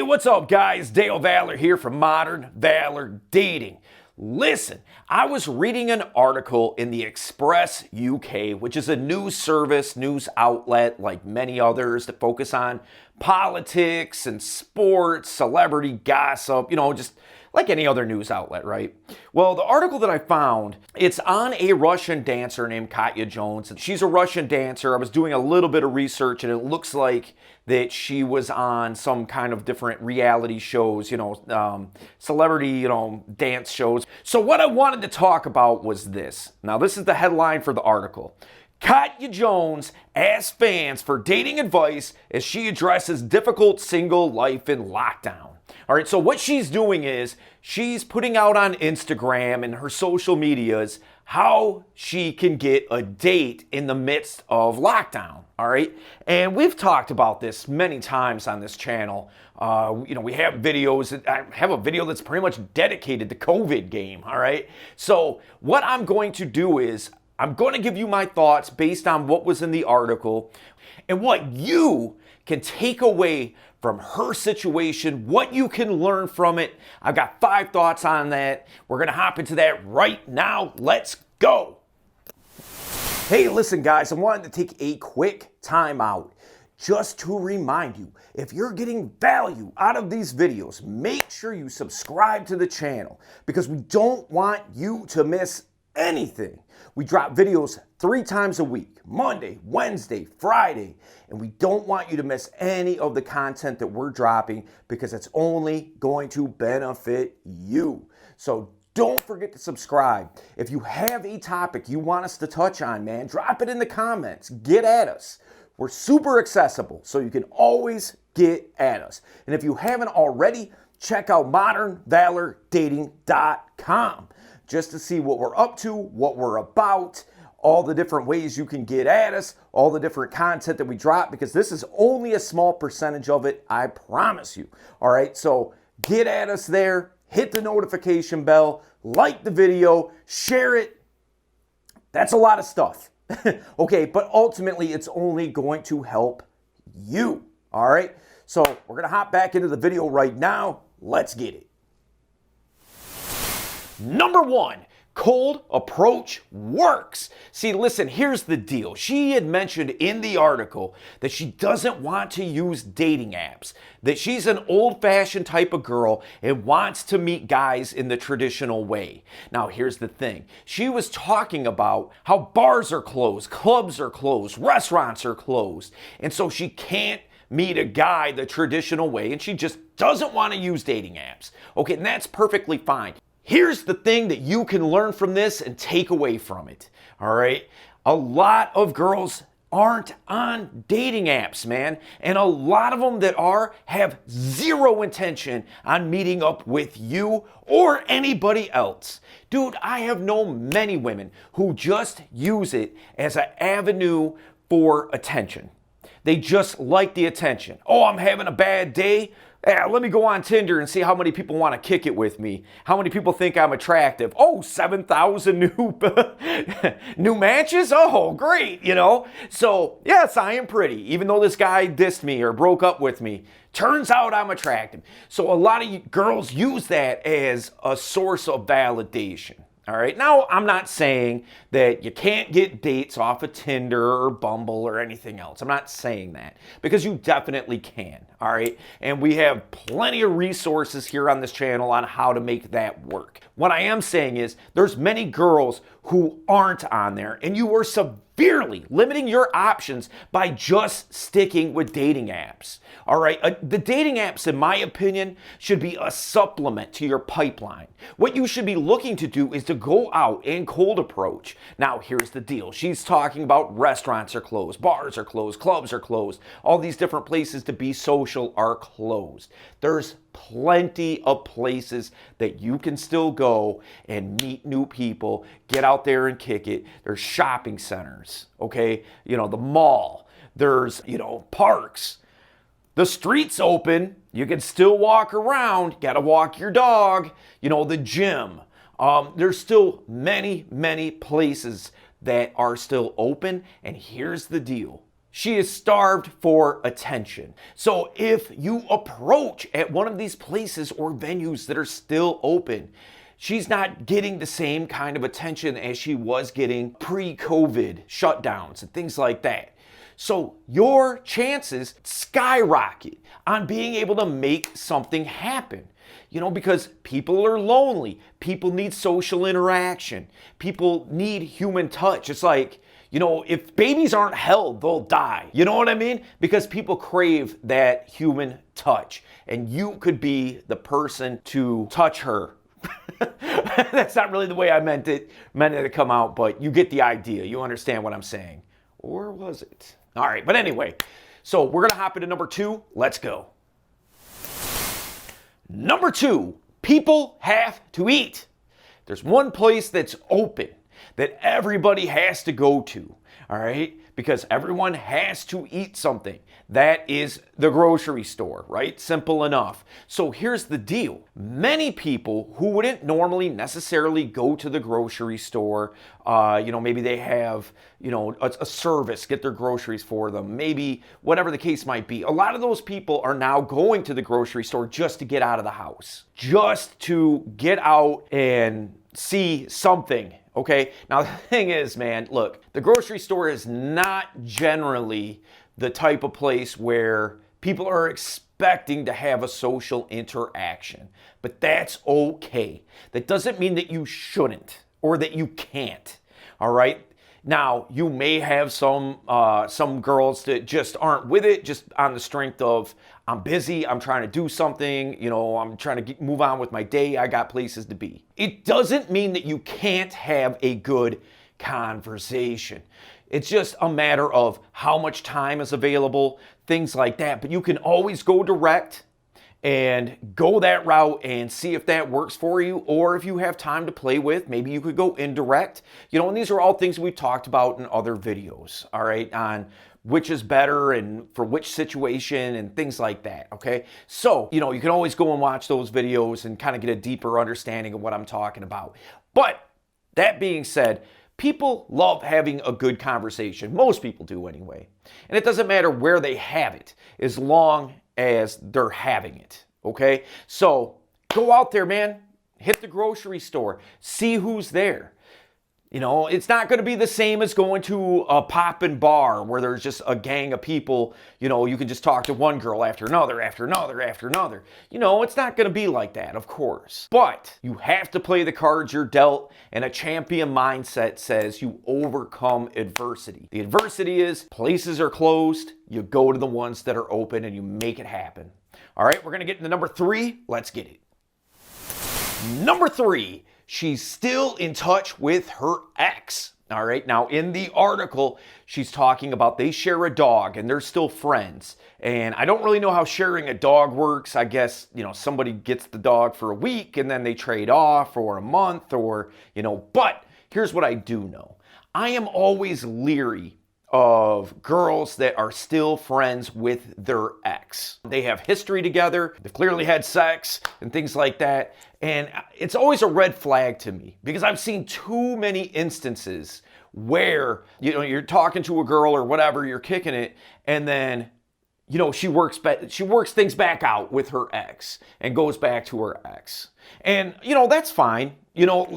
What's up, guys? Dale Valor here from Modern Valor Dating. Listen, I was reading an article in the Express UK, which is a news service, news outlet like many others that focus on politics and sports, celebrity gossip, just like any other news outlet, right? Well, the article that I found, it's on a Russian dancer named Katya Jones. She's a Russian dancer. I was doing a little bit of research, and it looks like that she was on some kind of different reality shows, celebrity, dance shows. So what I wanted to talk about was this. Now, this is the headline for the article. Katya Jones asks fans for dating advice as she addresses difficult single life in lockdown. All right, so what she's doing is she's putting out on Instagram and her social medias how she can get a date in the midst of lockdown. All right, and we've talked about this many times on this channel. We have videos. I have a video that's pretty much dedicated to COVID game. All right, so what I'm going to do is I'm going to give you my thoughts based on what was in the article and what you can take away from her situation, what you can learn from it. I've got 5 thoughts on that. We're going to hop into that right now. Let's go. Hey, listen, guys, I wanted to take a quick time out just to remind you, if you're getting value out of these videos, make sure you subscribe to the channel because we don't want you to miss anything. We drop videos 3 times a week, Monday, Wednesday, Friday, and we don't want you to miss any of the content that we're dropping because it's only going to benefit you. So don't forget to subscribe. If you have a topic you want us to touch on, man, drop it in the comments. Get at us. We're super accessible, so you can always get at us. And if you haven't already, check out modernvalordating.com. just to see what we're up to, what we're about, all the different ways you can get at us, all the different content that we drop, because this is only a small percentage of it, I promise you. All right, so get at us there, hit the notification bell, like the video, share it. That's a lot of stuff. Okay, but ultimately it's only going to help you. All right, so we're gonna hop back into the video right now. Let's get it. Number 1, cold approach works. See, listen, here's the deal. She had mentioned in the article that she doesn't want to use dating apps, that she's an old-fashioned type of girl and wants to meet guys in the traditional way. Now, here's the thing. She was talking about how bars are closed, clubs are closed, restaurants are closed, and so she can't meet a guy the traditional way, and she just doesn't want to use dating apps. Okay, and that's perfectly fine. Here's the thing that you can learn from this and take away from it, all right? A lot of girls aren't on dating apps, man. And a lot of them that are have zero intention on meeting up with you or anybody else. Dude, I have known many women who just use it as an avenue for attention. They just like the attention. Oh, I'm having a bad day. Let me go on Tinder and see how many people want to kick it with me. How many people think I'm attractive? Oh, 7,000 new matches? Oh, great, So, yes, I am pretty, even though this guy dissed me or broke up with me. Turns out I'm attractive. So a lot of girls use that as a source of validation. All right, now I'm not saying that you can't get dates off of Tinder or Bumble or anything else. I'm not saying that, because you definitely can, all right? And we have plenty of resources here on this channel on how to make that work. What I am saying is there's many girls who aren't on there, and you are severely limiting your options by just sticking with dating apps. All right, the dating apps, in my opinion, should be a supplement to your pipeline. What you should be looking to do is to go out and cold approach. Now, here's the deal. She's talking about restaurants are closed, bars are closed, clubs are closed. All these different places to be social are closed. There's plenty of places that you can still go and meet new people, get out there and kick it. There's shopping centers, okay? The mall. There's, parks. The street's open. You can still walk around. Got to walk your dog. The gym. There's still many, many places that are still open. And here's the deal. She is starved for attention. So if you approach at one of these places or venues that are still open, she's not getting the same kind of attention as she was getting pre-COVID shutdowns and things like that. So your chances skyrocket on being able to make something happen. Because people are lonely. People need social interaction. People need human touch. It's like, if babies aren't held, they'll die. You know what I mean? Because people crave that human touch. And you could be the person to touch her. That's not really the way I meant it to come out, but you get the idea. You understand what I'm saying. Or was it? All right, but anyway, so we're going to hop into number 2. Let's go. Number 2, people have to eat. There's one place that's open that everybody has to go to, all right? Because everyone has to eat something. That is the grocery store, right? Simple enough. So here's the deal. Many people who wouldn't normally necessarily go to the grocery store, maybe they have, a service, get their groceries for them, maybe whatever the case might be. A lot of those people are now going to the grocery store just to get out of the house, just to get out and see something. Okay, now the thing is, man, look, the grocery store is not generally the type of place where people are expecting to have a social interaction, but that's okay. That doesn't mean that you shouldn't or that you can't, all right? Now, you may have some girls that just aren't with it, just on the strength of, I'm busy, I'm trying to do something, I'm trying to move on with my day, I got places to be. It doesn't mean that you can't have a good conversation. It's just a matter of how much time is available, things like that. But you can always go direct and go that route and see if that works for you. Or if you have time to play with, maybe you could go indirect. And these are all things we've talked about in other videos, all right, on which is better and for which situation and things like that, okay? So, you can always go and watch those videos and kind of get a deeper understanding of what I'm talking about. But that being said, people love having a good conversation. Most people do anyway. And it doesn't matter where they have it, as long as they're having it, okay? So go out there, man. Hit the grocery store. See who's there. It's not going to be the same as going to a poppin' bar where there's just a gang of people. You can just talk to one girl after another, after another, after another. It's not going to be like that, of course. But you have to play the cards you're dealt, and a champion mindset says you overcome adversity. The adversity is places are closed, you go to the ones that are open, and you make it happen. All right, we're going to get into number 3. Let's get it. Number 3. She's still in touch with her ex. All right. Now, in the article, she's talking about they share a dog and they're still friends. And I don't really know how sharing a dog works. I guess, somebody gets the dog for a week and then they trade off, or a month, or, but here's what I do know. I am always leery of girls that are still friends with their ex. They have history together, they've clearly had sex and things like that. And it's always a red flag to me because I've seen too many instances where, you're talking to a girl or whatever, you're kicking it, and then, she works things back out with her ex and goes back to her ex. And, that's fine.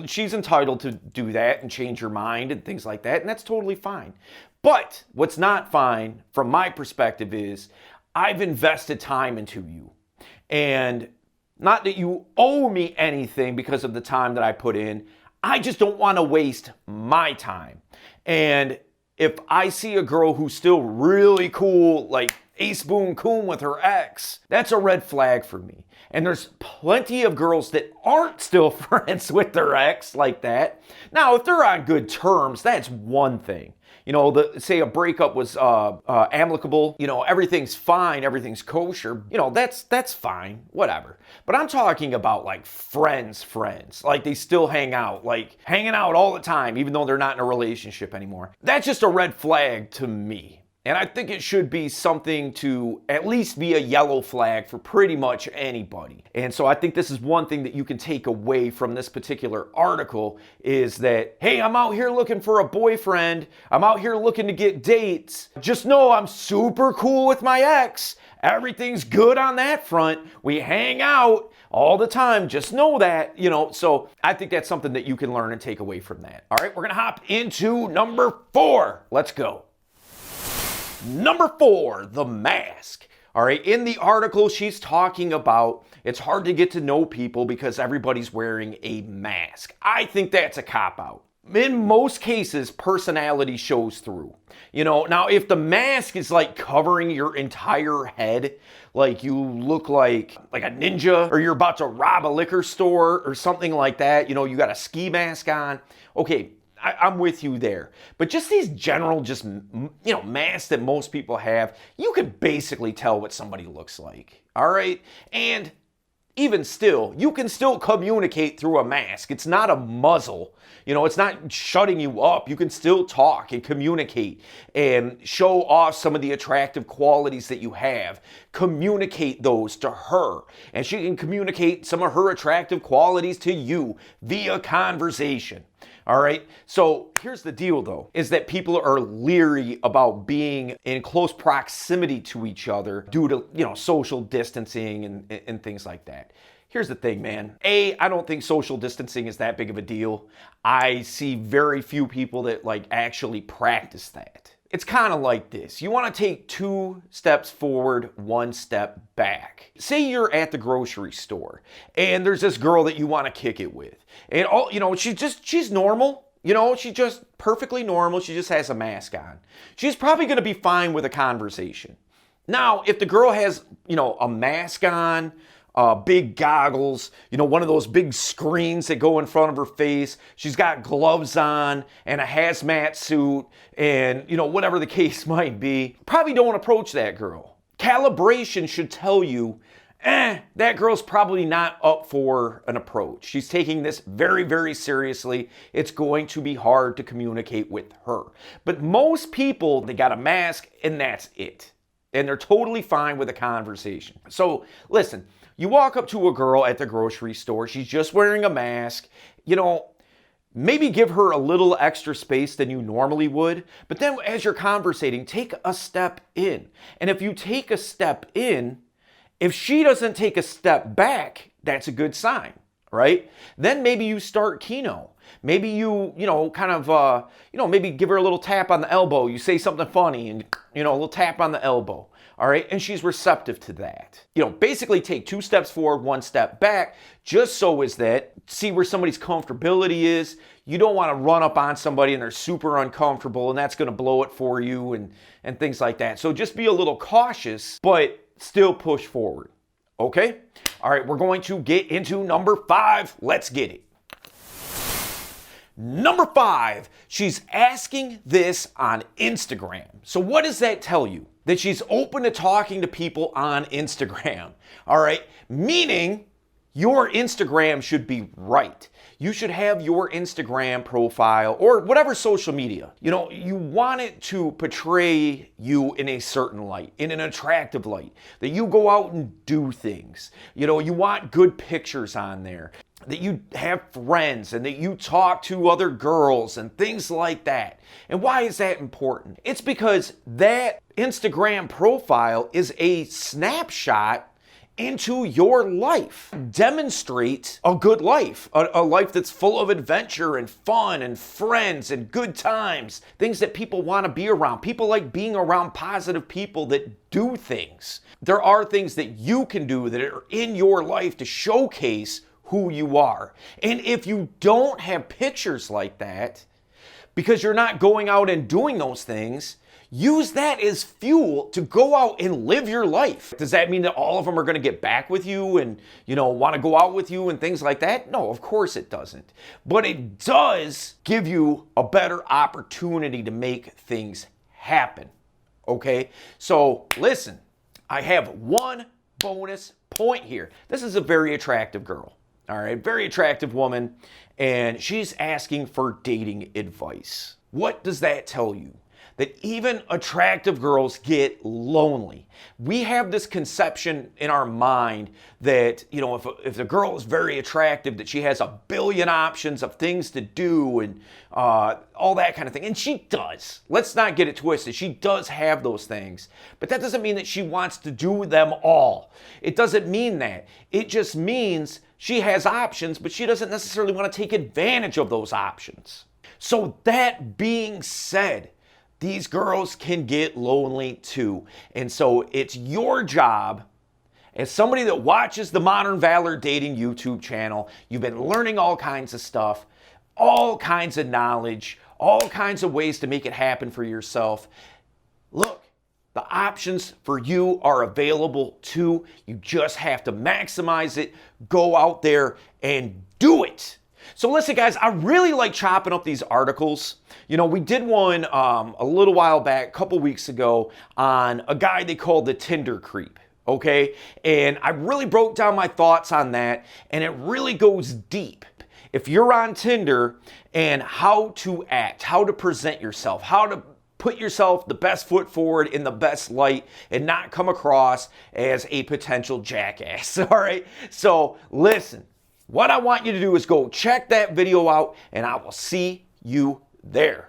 She's entitled to do that and change her mind and things like that, and that's totally fine. But what's not fine from my perspective is I've invested time into you. And not that you owe me anything because of the time that I put in. I just don't want to waste my time. And if I see a girl who's still really cool, like ace boon coon with her ex, that's a red flag for me. And there's plenty of girls that aren't still friends with their ex like that. Now, if they're on good terms, that's one thing. Say a breakup was amicable, everything's fine, everything's kosher, that's fine, whatever. But I'm talking about like friends, like they still hang out, like hanging out all the time, even though they're not in a relationship anymore. That's just a red flag to me. And I think it should be something to at least be a yellow flag for pretty much anybody. And so I think this is one thing that you can take away from this particular article is that, hey, I'm out here looking for a boyfriend. I'm out here looking to get dates. Just know I'm super cool with my ex. Everything's good on that front. We hang out all the time. Just know that, so I think that's something that you can learn and take away from that. All right, we're going to hop into number 4. Let's go. Number 4, the mask. All right, in the article, she's talking about it's hard to get to know people because everybody's wearing a mask. I think that's a cop-out. In most cases, personality shows through. Now if the mask is like covering your entire head, like you look like a ninja or you're about to rob a liquor store or something like that, you got a ski mask on, okay, I'm with you there. But just these general, masks that most people have, you can basically tell what somebody looks like. All right? And even still, you can still communicate through a mask. It's not a muzzle. It's not shutting you up. You can still talk and communicate and show off some of the attractive qualities that you have. Communicate those to her. And she can communicate some of her attractive qualities to you via conversation. All right. So here's the deal, though, is that people are leery about being in close proximity to each other due to, social distancing and things like that. Here's the thing, man. I don't think social distancing is that big of a deal. I see very few people that actually practice that. It's kind of like this. You want to take 2 steps forward, 1 step back. Say you're at the grocery store and there's this girl that you want to kick it with. And she's normal. She's just perfectly normal. She just has a mask on. She's probably going to be fine with a conversation. Now, if the girl has, a mask on, big goggles, one of those big screens that go in front of her face. She's got gloves on and a hazmat suit and, whatever the case might be. Probably don't approach that girl. Calibration should tell you, that girl's probably not up for an approach. She's taking this very, very seriously. It's going to be hard to communicate with her. But most people, they got a mask and that's it. And they're totally fine with a conversation. So listen, you walk up to a girl at the grocery store. She's just wearing a mask. Maybe give her a little extra space than you normally would. But then as you're conversating, take a step in. And if you take a step in, if she doesn't take a step back, that's a good sign, right? Then maybe you start keno. Maybe you, maybe give her a little tap on the elbow. You say something funny and, a little tap on the elbow. All right. And she's receptive to that. Basically take 2 steps forward, 1 step back, just so as that, see where somebody's comfortability is. You don't want to run up on somebody and they're super uncomfortable and that's going to blow it for you and things like that. So just be a little cautious, but still push forward. Okay. All right. We're going to get into number 5. Let's get it. Number 5, she's asking this on Instagram. So what does that tell you? That she's open to talking to people on Instagram. All right. Meaning your Instagram should be right. You should have your Instagram profile or whatever social media. You want it to portray you in a certain light, in an attractive light, that you go out and do things. You want good pictures on there, that you have friends and that you talk to other girls and things like that. And why is that important? It's because that Instagram profile is a snapshot into your life. Demonstrate a good life, a life that's full of adventure and fun and friends and good times, things that people want to be around. People like being around positive people that do things. There are things that you can do that are in your life to showcase who you are. And if you don't have pictures like that, because you're not going out and doing those things, use that as fuel to go out and live your life. Does that mean that all of them are going to get back with you and, want to go out with you and things like that? No, of course it doesn't. But it does give you a better opportunity to make things happen. Okay? So listen, I have one bonus point here. This is a very attractive girl. All right, very attractive woman, and she's asking for dating advice. What does that tell you? that even attractive girls get lonely. We have this conception in our mind that, you know, if the girl is very attractive, that she has a billion options of things to do and all that kind of thing. And she does. Let's not get it twisted. She does have those things. But that doesn't mean that she wants to do them all. It doesn't mean that. It just means she has options, but she doesn't necessarily want to take advantage of those options. So that being said, these girls can get lonely too. And so it's your job as somebody that watches the Modern Valor Dating YouTube channel. You've been learning all kinds of stuff, all kinds of knowledge, all kinds of ways to make it happen for yourself. Look, the options for you are available too. You just have to maximize it, go out there and do it. So listen, guys, I really like chopping up these articles. You know, we did one a little while back, a couple weeks ago, on a guy they called the Tinder creep, okay? And I really broke down my thoughts on that, and it really goes deep. If you're on Tinder, and how to act, how to present yourself, how to put yourself the best foot forward in the best light and not come across as a potential jackass, all right? So listen. What I want you to do is go check that video out, and I will see you there.